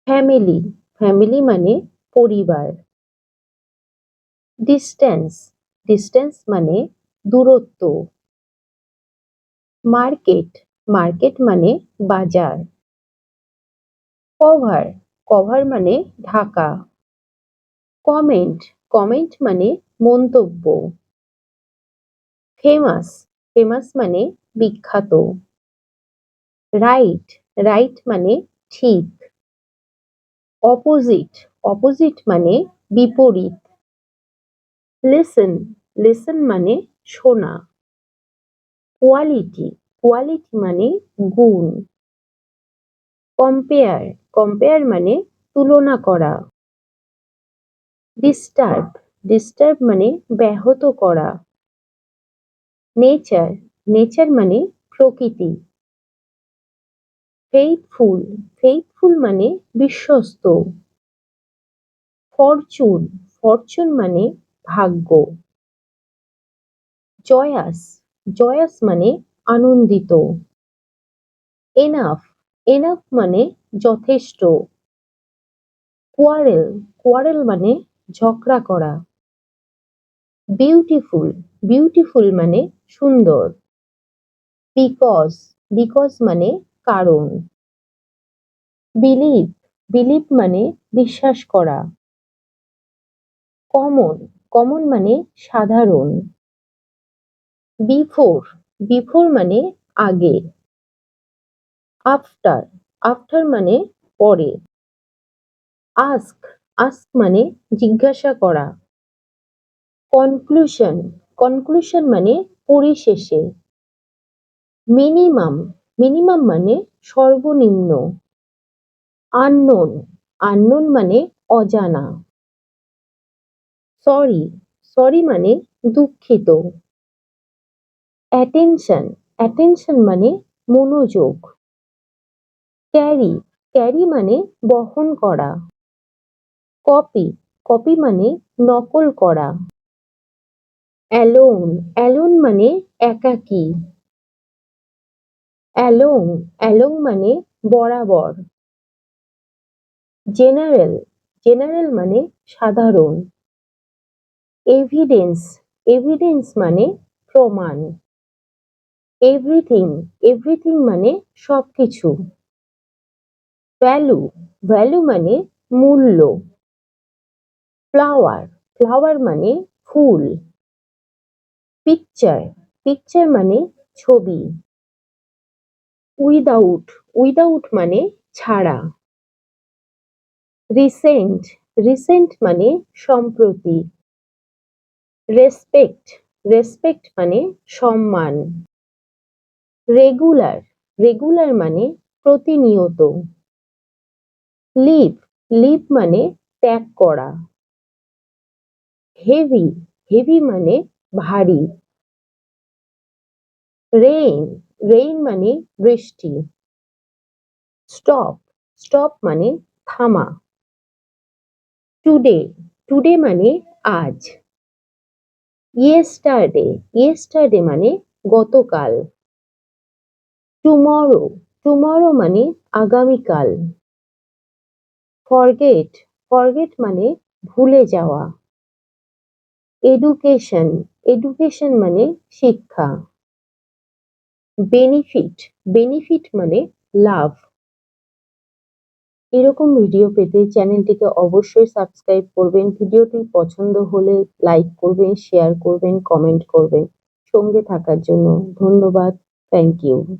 Family, family মানে পরিবার। Distance, distance মানে দূরত্ব। মার্কেট, মার্কেট মানে বাজার। কভার, কভার মানে ঢাকা। কমেন্ট, কমেন্ট মানে মন্তব্য। ফেমাস, ফেমাস মানে বিখ্যাত। রাইট, রাইট মানে ঠিক। অপোজিট, অপোজিট মানে বিপরীত। লিসেন, লিসেন মানে শোনা। কোয়ালিটি, কোয়ালিটি মানে গুণ। কম্পেয়ার, কম্পেয়ার মানে তুলনা করা। ডিস্টার্ব, ডিস্টার্ব মানে ব্যাহত করা। নেচার, নেচার মানে প্রকৃতি। ফেইথফুল, ফেইথফুল মানে বিশ্বস্ত। ফরচুন, ফরচুন মানে ভাগ্য। জয়াস, জয়াস মানে আনন্দিত। এনাফ, এনাফ মানে যথেষ্ট। কোয়ারেল, কোয়ারেল মানে ঝগড়া করা। বিউটিফুল, বিউটিফুল মানে সুন্দর। বিকজ, বিকজ মানে কারণ। বিলিভ, বিলিভ মানে বিশ্বাস করা। কমন, কমন মানে সাধারণ। বিফোর, বিফোর মানে আগে। আফটার, আফটার মানে পরে। আস্ক, আস্ক মানে জিজ্ঞাসা করা। কনক্লুশন, কনক্লুশন মানে পরিশেষে। মিনিমাম, মিনিমাম মানে সর্বনিম্ন। আননোন, আননোন মানে অজানা। সরি, সরি মানে দুঃখিত। অ্যাটেনশন, অ্যাটেনশন মানে মনোযোগ। ক্যারি, ক্যারি মানে বহন করা। কপি, কপি মানে নকল করা। অ্যালোন, অ্যালোন মানে একাকী। অ্যালোং, অ্যালোং মানে বরাবর। জেনারেল, জেনারেল মানে সাধারণ। এভিডেন্স, এভিডেন্স মানে প্রমাণ। এভরিথিং, এভরিথিং মানে সবকিছু। ভ্যালু, ভ্যালু মানে মূল্য। ফ্লাওয়ার, ফ্লাওয়ার মানে ফুল। পিকচার, পিকচার মানে ছবি। উইদাউট, উইদাউট মানে ছাড়া। রিসেন্ট, রিসেন্ট মানে সম্প্রতি। রেসপেক্ট, রেসপেক্ট মানে সম্মান। রেগুলার, রেগুলার মানে প্রতিনিয়ত। লিভ, লিভ মানে ত্যাগ করা। হেভি, হেভি মানে ভারী। রেইন, রেইন মানে বৃষ্টি। স্টপ, স্টপ মানে থামা। টুডে, টুডে মানে আজ। ইয়েস্টারডে, ইয়েস্টারডে মানে গতকাল। টুমরো, টুমরো মানে আগামীকাল। ফরগেট, ফরগেট মানে ভুলে যাওয়া। এডুকেশন, এডুকেশন মানে শিক্ষা। বেনিফিট, বেনিফিট মানে লাভ। এরকম ভিডিও পেতে চ্যানেলটিকে অবশ্যই সাবস্ক্রাইব করবেন। ভিডিওটি পছন্দ হলে লাইক করবেন, শেয়ার করবেন, কমেন্ট করবেন। সঙ্গে থাকার জন্য ধন্যবাদ। Thank you.